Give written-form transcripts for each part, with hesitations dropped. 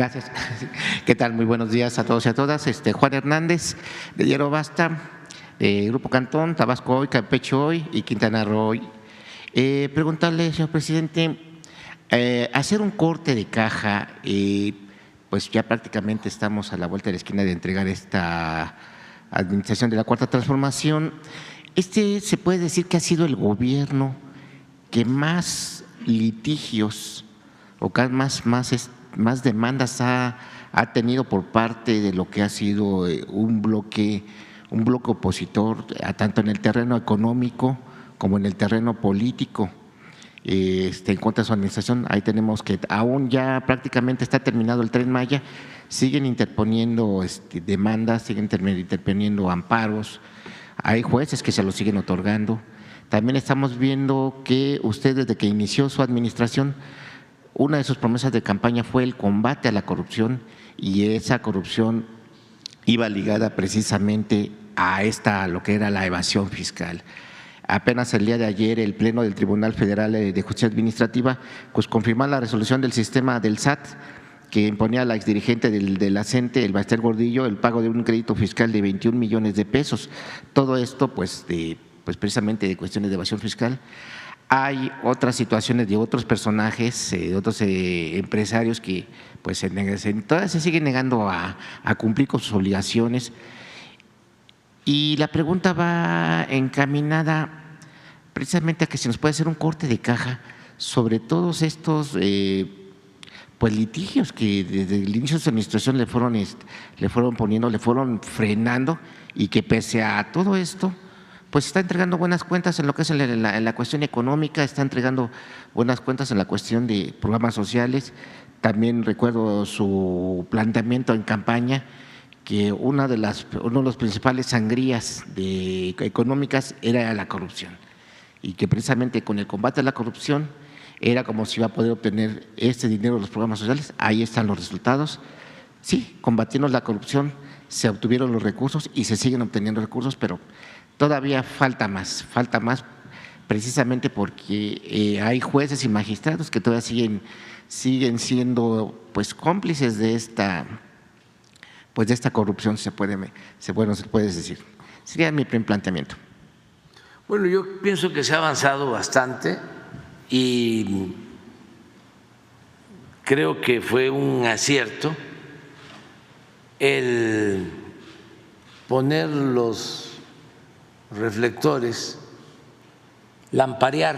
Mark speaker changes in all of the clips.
Speaker 1: Gracias. ¿Qué tal? Muy buenos días a todos y a todas. Juan Hernández, de Diario Basta, Grupo Cantón, Tabasco Hoy, Campeche Hoy y Quintana Roo Hoy. Preguntarle, señor presidente, hacer un corte de caja, pues ya prácticamente estamos a la vuelta de la esquina de entregar esta administración de la Cuarta Transformación. Se puede decir que ha sido el gobierno que más litigios o más demandas ha tenido por parte de lo que ha sido un bloque opositor, tanto en el terreno económico como en el terreno político, en contra de su administración. Ahí tenemos que aún ya prácticamente está terminado el Tren Maya, siguen interponiendo demandas, siguen interponiendo amparos, hay jueces que se los siguen otorgando. También estamos viendo que usted, desde que inició su administración, una de sus promesas de campaña fue el combate a la corrupción, y esa corrupción iba ligada precisamente a lo que era la evasión fiscal. Apenas el día de ayer el Pleno del Tribunal Federal de Justicia Administrativa pues confirmó la resolución del sistema del SAT que imponía a la exdirigente de la CENTE, el Baester Gordillo, el pago de un crédito fiscal de 21 millones de pesos. Todo esto pues precisamente de cuestiones de evasión fiscal. Hay otras situaciones de otros personajes, de otros empresarios que pues todas se siguen negando a cumplir con sus obligaciones. Y la pregunta va encaminada precisamente a que se nos puede hacer un corte de caja sobre todos estos pues litigios que desde el inicio de su administración le fueron frenando, y que pese a todo esto pues está entregando buenas cuentas en lo que es en la cuestión económica, está entregando buenas cuentas en la cuestión de programas sociales. También recuerdo su planteamiento en campaña que uno de los principales sangrías económicas era la corrupción, y que precisamente con el combate a la corrupción era como se iba a poder obtener este dinero de los programas sociales. Ahí están los resultados. Sí, combatiendo la corrupción se obtuvieron los recursos y se siguen obteniendo recursos, pero todavía falta más precisamente porque hay jueces y magistrados que todavía siguen siendo pues cómplices de esta corrupción, se puede decir. Sería mi primer planteamiento.
Speaker 2: Bueno, yo pienso que se ha avanzado bastante y creo que fue un acierto el poner los reflectores, lamparear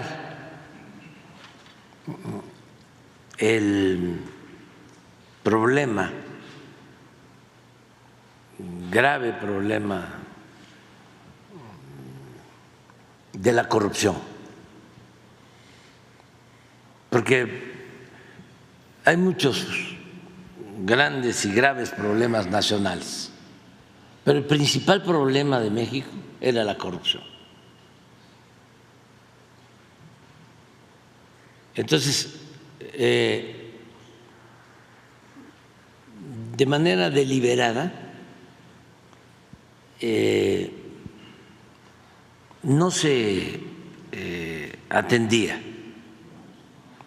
Speaker 2: el problema, grave problema de la corrupción, porque hay muchos grandes y graves problemas nacionales, pero el principal problema de México era la corrupción. Entonces, de manera deliberada, no se atendía,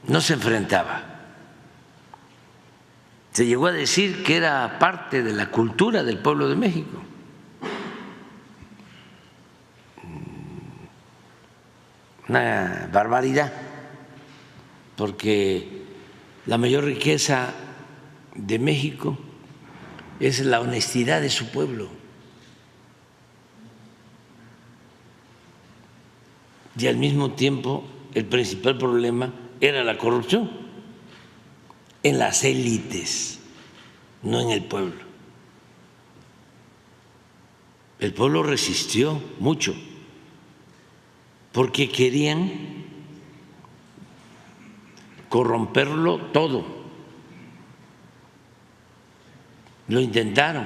Speaker 2: no se enfrentaba. Se llegó a decir que era parte de la cultura del pueblo de México. Una barbaridad, porque la mayor riqueza de México es la honestidad de su pueblo. Y al mismo tiempo el principal problema era la corrupción en las élites, no en el pueblo. El pueblo resistió mucho porque querían corromperlo todo. Lo intentaron.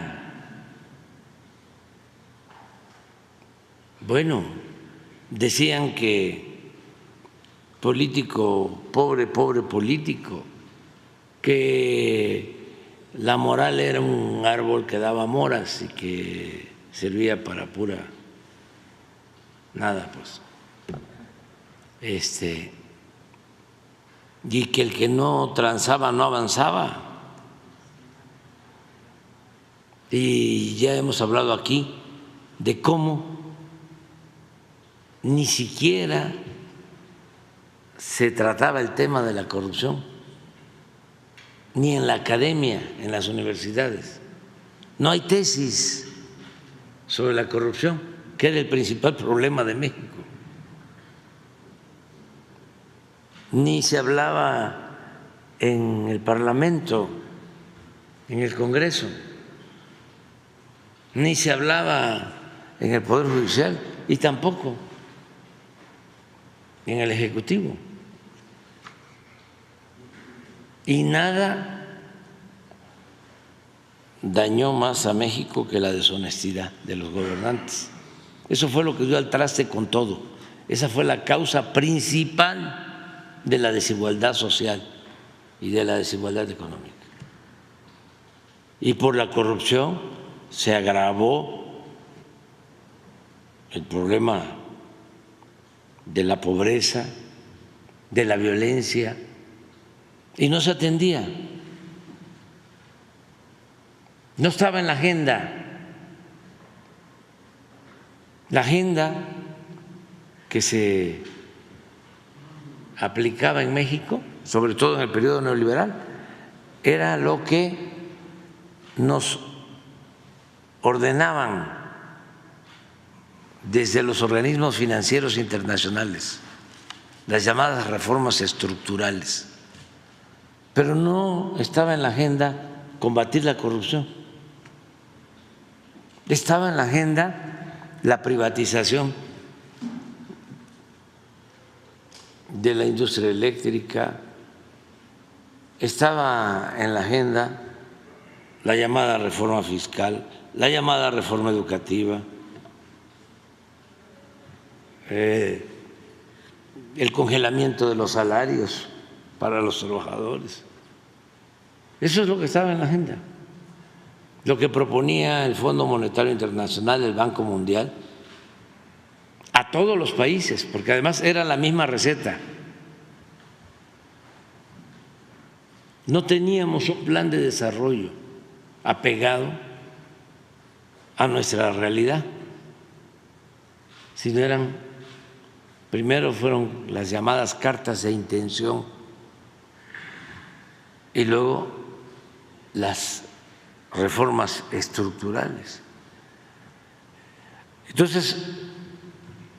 Speaker 2: Bueno, decían que político pobre, pobre político, que la moral era un árbol que daba moras y que servía para pura nada, pues. Y que el que no transaba no avanzaba. Y ya hemos hablado aquí de cómo ni siquiera se trataba el tema de la corrupción, ni en la academia, en las universidades. No hay tesis sobre la corrupción, que era el principal problema de México. Ni se hablaba en el Parlamento, en el Congreso, ni se hablaba en el Poder Judicial y tampoco en el Ejecutivo. Y nada dañó más a México que la deshonestidad de los gobernantes. Eso fue lo que dio al traste con todo. Esa fue la causa principal de la desigualdad social y de la desigualdad económica. Y por la corrupción se agravó el problema de la pobreza, de la violencia, y no se atendía. No estaba en la agenda. La agenda que se aplicaba en México, sobre todo en el periodo neoliberal, era lo que nos ordenaban desde los organismos financieros internacionales, las llamadas reformas estructurales. Pero no estaba en la agenda combatir la corrupción. Estaba en la agenda la privatización de la industria eléctrica, estaba en la agenda la llamada reforma fiscal, la llamada reforma educativa, el congelamiento de los salarios para los trabajadores. Eso es lo que estaba en la agenda. Lo que proponía el Fondo Monetario Internacional, el Banco Mundial, a todos los países, porque además era la misma receta. No teníamos un plan de desarrollo apegado a nuestra realidad, sino primero fueron las llamadas cartas de intención y luego las reformas estructurales. Entonces,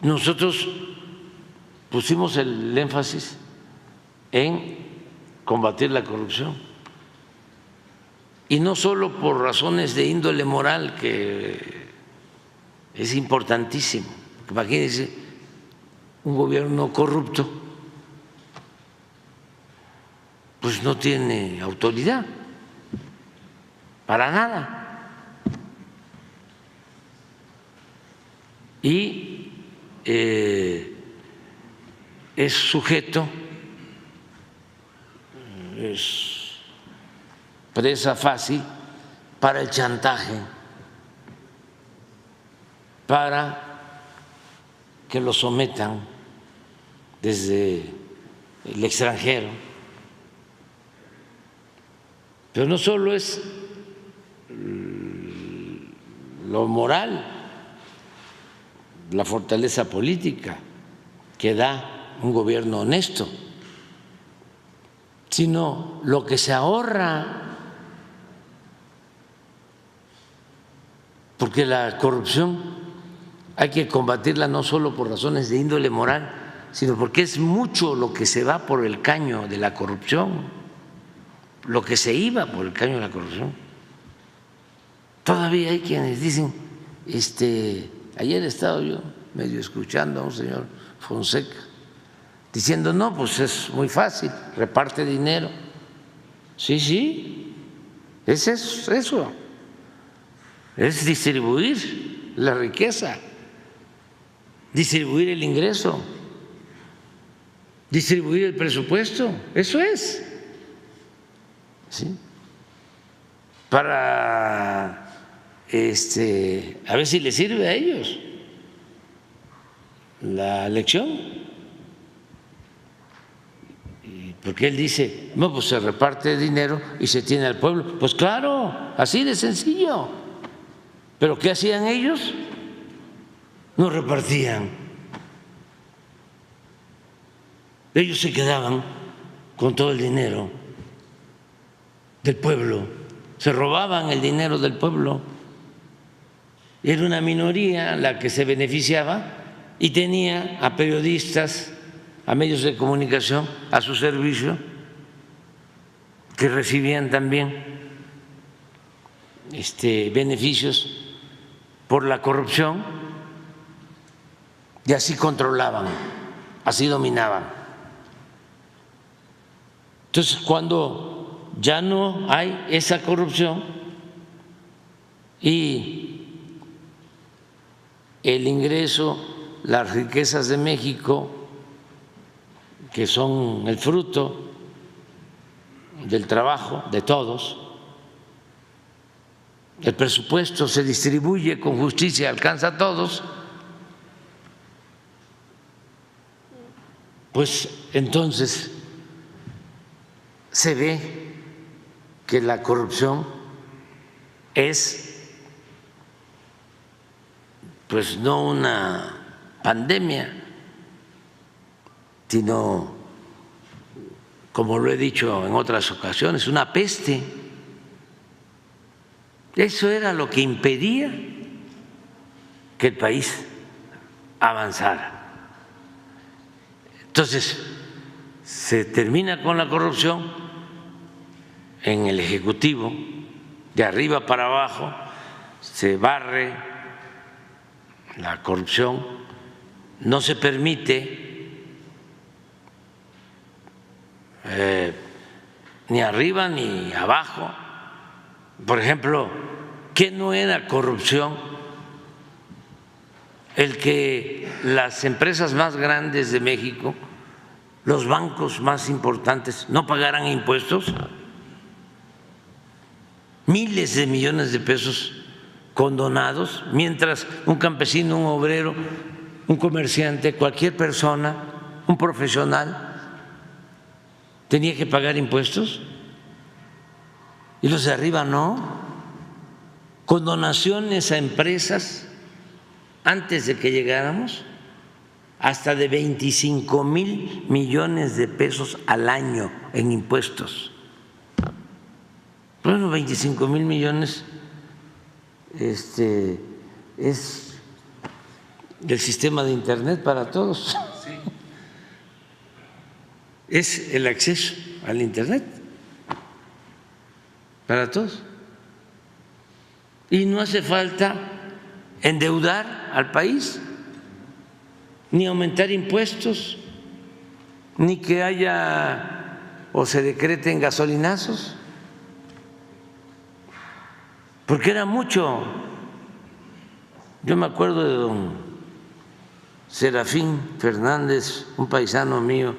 Speaker 2: nosotros pusimos el énfasis en combatir la corrupción, y no solo por razones de índole moral, que es importantísimo. Imagínense un gobierno corrupto, pues no tiene autoridad para nada, y es sujeto, es presa fácil para el chantaje, para que lo sometan desde el extranjero. Pero no solo es lo moral, la fortaleza política que da un gobierno honesto, sino lo que se ahorra, porque la corrupción hay que combatirla no solo por razones de índole moral, sino porque es mucho lo que se va por el caño de la corrupción, lo que se iba por el caño de la corrupción. Todavía hay quienes dicen, ayer he estado yo medio escuchando a un señor Fonseca diciendo, no, pues es muy fácil, reparte dinero. Sí, es eso, es distribuir la riqueza, distribuir el ingreso, distribuir el presupuesto, eso es, ¿sí? Para a ver si les sirve a ellos la lección. Porque él dice, no, pues se reparte dinero y se tiene al pueblo. Pues claro, así de sencillo. ¿Pero qué hacían ellos? No repartían. Ellos se quedaban con todo el dinero del pueblo, se robaban el dinero del pueblo. Era una minoría la que se beneficiaba y tenía a periodistas, a medios de comunicación a su servicio, que recibían también beneficios por la corrupción, y así controlaban, así dominaban. Entonces, cuando ya no hay esa corrupción y el ingreso, las riquezas de México, que son el fruto del trabajo de todos, el presupuesto se distribuye con justicia, alcanza a todos, pues entonces se ve que la corrupción es pues no una pandemia, sino, como lo he dicho en otras ocasiones, una peste. Eso era lo que impedía que el país avanzara. Entonces, se termina con la corrupción en el Ejecutivo, de arriba para abajo, se barre la corrupción, no se permite ni arriba ni abajo. Por ejemplo, ¿qué no era corrupción? El que las empresas más grandes de México, los bancos más importantes, no pagaran impuestos. Miles de millones de pesos condonados, mientras un campesino, un obrero, un comerciante, cualquier persona, un profesional, tenía que pagar impuestos. Y los de arriba no. Condonaciones a empresas antes de que llegáramos, hasta de 25,000 millones de pesos al año en impuestos. Bueno, 25,000 millones es el sistema de Internet para todos. Sí. Es el acceso al Internet para todos. Y no hace falta endeudar al país, ni aumentar impuestos, ni que haya o se decreten gasolinazos, porque era mucho. Yo me acuerdo de don Serafín Fernández, un paisano mío,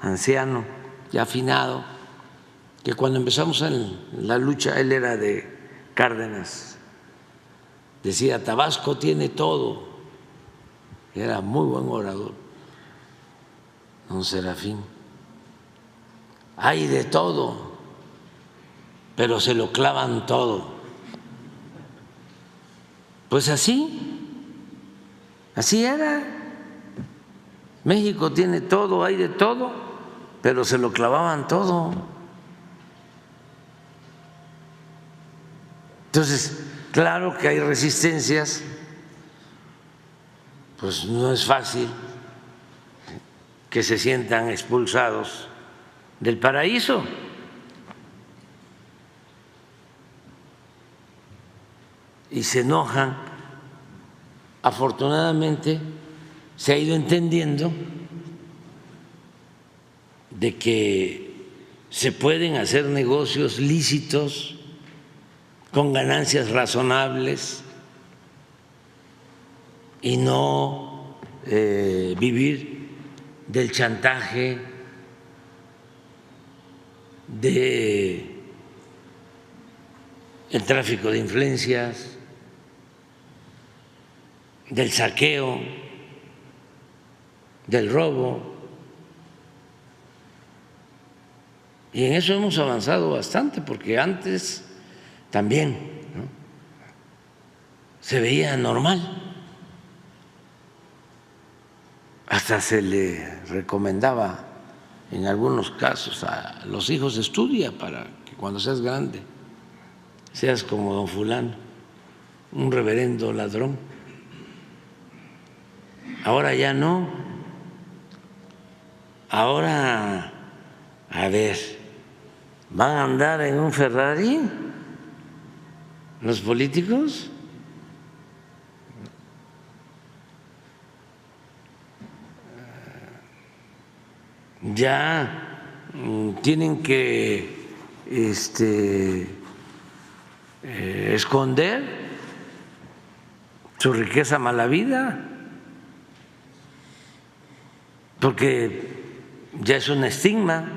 Speaker 2: anciano y afinado, que cuando empezamos en la lucha, él era de Cárdenas, decía: Tabasco tiene todo. Era muy buen orador, don Serafín. Hay de todo, pero se lo clavan todo. Pues así era. México tiene todo, hay de todo, pero se lo clavaban todo. Entonces, claro que hay resistencias, pues no es fácil que se sientan expulsados del paraíso. Y se enojan. Afortunadamente se ha ido entendiendo de que se pueden hacer negocios lícitos con ganancias razonables y no vivir del chantaje, del tráfico de influencias, del saqueo, del robo. Y en eso hemos avanzado bastante, porque antes también, ¿no?, se veía normal. Hasta se le recomendaba en algunos casos a los hijos: estudia para que cuando seas grande seas como don fulano, un reverendo ladrón. Ahora ya no. Ahora, a ver, ¿van a andar en un Ferrari los políticos? Ya tienen que esconder su riqueza mala vida, porque ya es un estigma.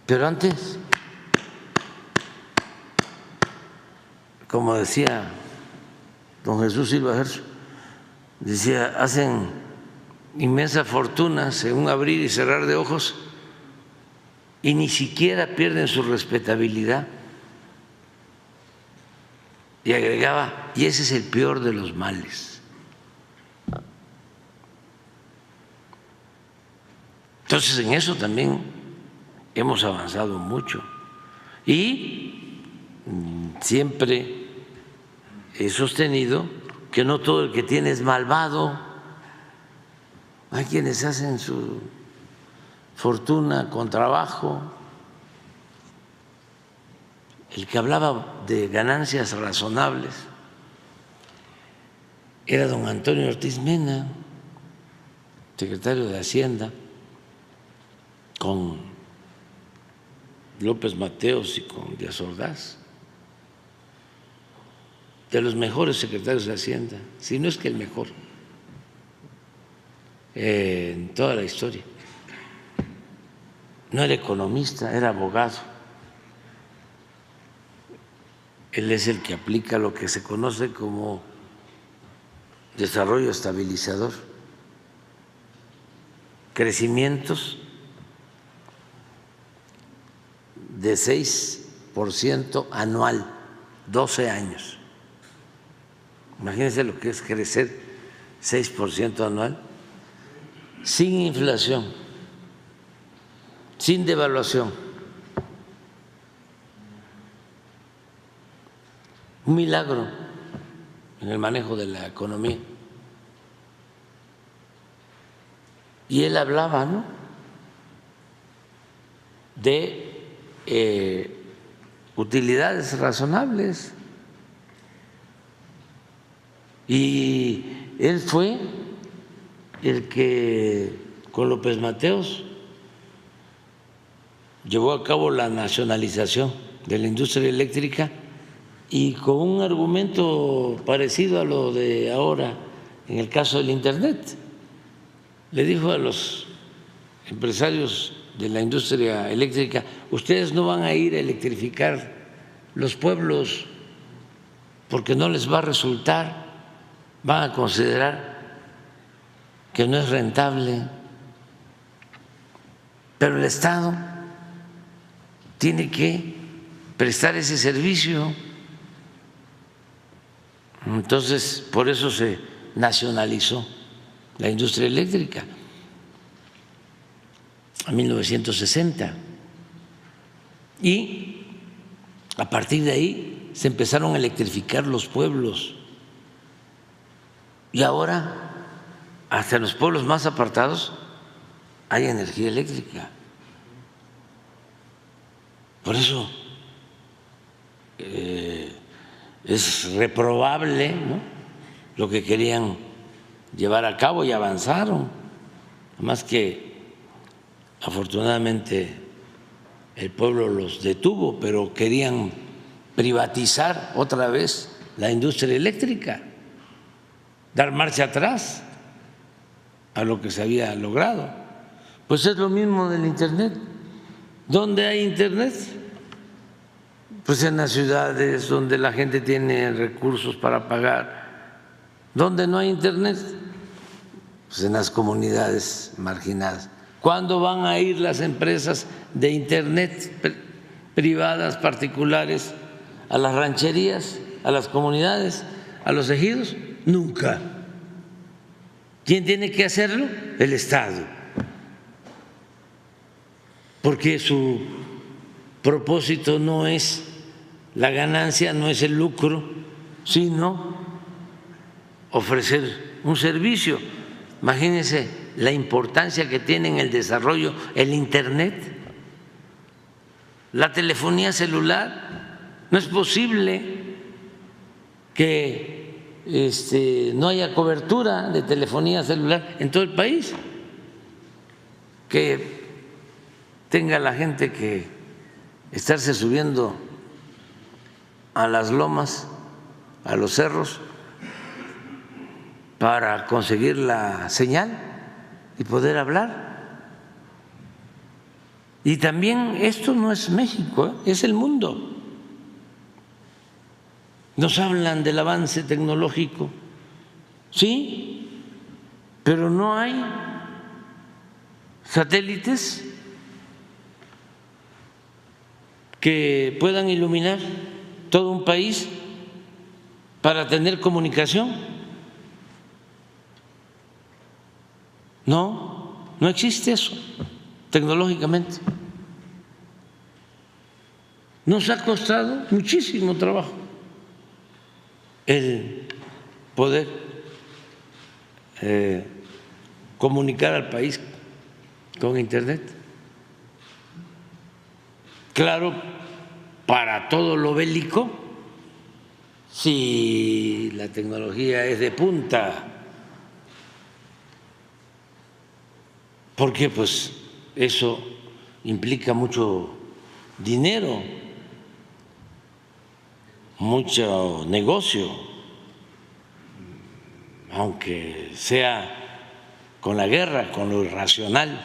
Speaker 2: Pero antes, como decía don Jesús Silva Gerso, decía: hacen inmensas fortunas en un abrir y cerrar de ojos y ni siquiera pierden su respetabilidad. Y agregaba: y ese es el peor de los males. Entonces, en eso también hemos avanzado mucho. Y siempre he sostenido que no todo el que tiene es malvado. Hay quienes hacen su fortuna con trabajo. El que hablaba de ganancias razonables era don Antonio Ortiz Mena, secretario de Hacienda, con López Mateos y con Díaz Ordaz, de los mejores secretarios de Hacienda, si no es que el mejor en toda la historia. No era economista, era abogado. Él es el que aplica lo que se conoce como desarrollo estabilizador, crecimientos de 6% anual, 12 años. Imagínense lo que es crecer 6% anual, sin inflación, sin devaluación. Un milagro en el manejo de la economía. Y él hablaba, ¿no?, de utilidades razonables. Y él fue el que con López Mateos llevó a cabo la nacionalización de la industria eléctrica, y con un argumento parecido a lo de ahora en el caso del Internet. Le dijo a los empresarios de la industria eléctrica: ustedes no van a ir a electrificar los pueblos porque no les va a resultar, van a considerar que no es rentable, pero el Estado tiene que prestar ese servicio. Entonces, por eso se nacionalizó la industria eléctrica en 1960, y a partir de ahí se empezaron a electrificar los pueblos, y ahora hasta en los pueblos más apartados hay energía eléctrica. Por eso es reprobable, ¿no?, lo que querían llevar a cabo, y avanzaron, más que afortunadamente el pueblo los detuvo, pero querían privatizar otra vez la industria eléctrica, dar marcha atrás a lo que se había logrado. Pues es lo mismo del Internet. ¿Dónde hay Internet? Pues en las ciudades donde la gente tiene recursos para pagar. ¿Dónde no hay Internet? Pues en las comunidades marginadas. ¿Cuándo van a ir las empresas de Internet privadas, particulares, a las rancherías, a las comunidades, a los ejidos? Nunca. ¿Quién tiene que hacerlo? El Estado. Porque su propósito no es la ganancia, no es el lucro, sino ofrecer un servicio. Imagínense la importancia que tiene en el desarrollo el Internet, la telefonía celular. No es posible que no haya cobertura de telefonía celular en todo el país, que tenga la gente que estarse subiendo a las lomas, a los cerros, para conseguir la señal y poder hablar. Y también esto no es México, es el mundo. Nos hablan del avance tecnológico, sí, pero no hay satélites que puedan iluminar todo un país para tener comunicación. No, no existe eso tecnológicamente. Nos ha costado muchísimo trabajo el poder comunicar al país con Internet. Claro, para todo lo bélico, si la tecnología es de punta, porque pues eso implica mucho dinero, mucho negocio, aunque sea con la guerra, con lo irracional,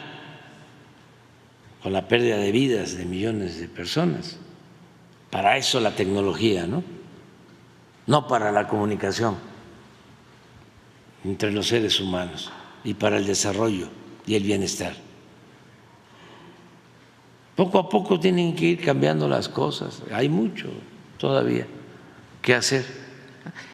Speaker 2: con la pérdida de vidas de millones de personas. Para eso la tecnología, no para la comunicación entre los seres humanos y para el desarrollo y el bienestar. Poco a poco tienen que ir cambiando las cosas, hay mucho todavía que hacer.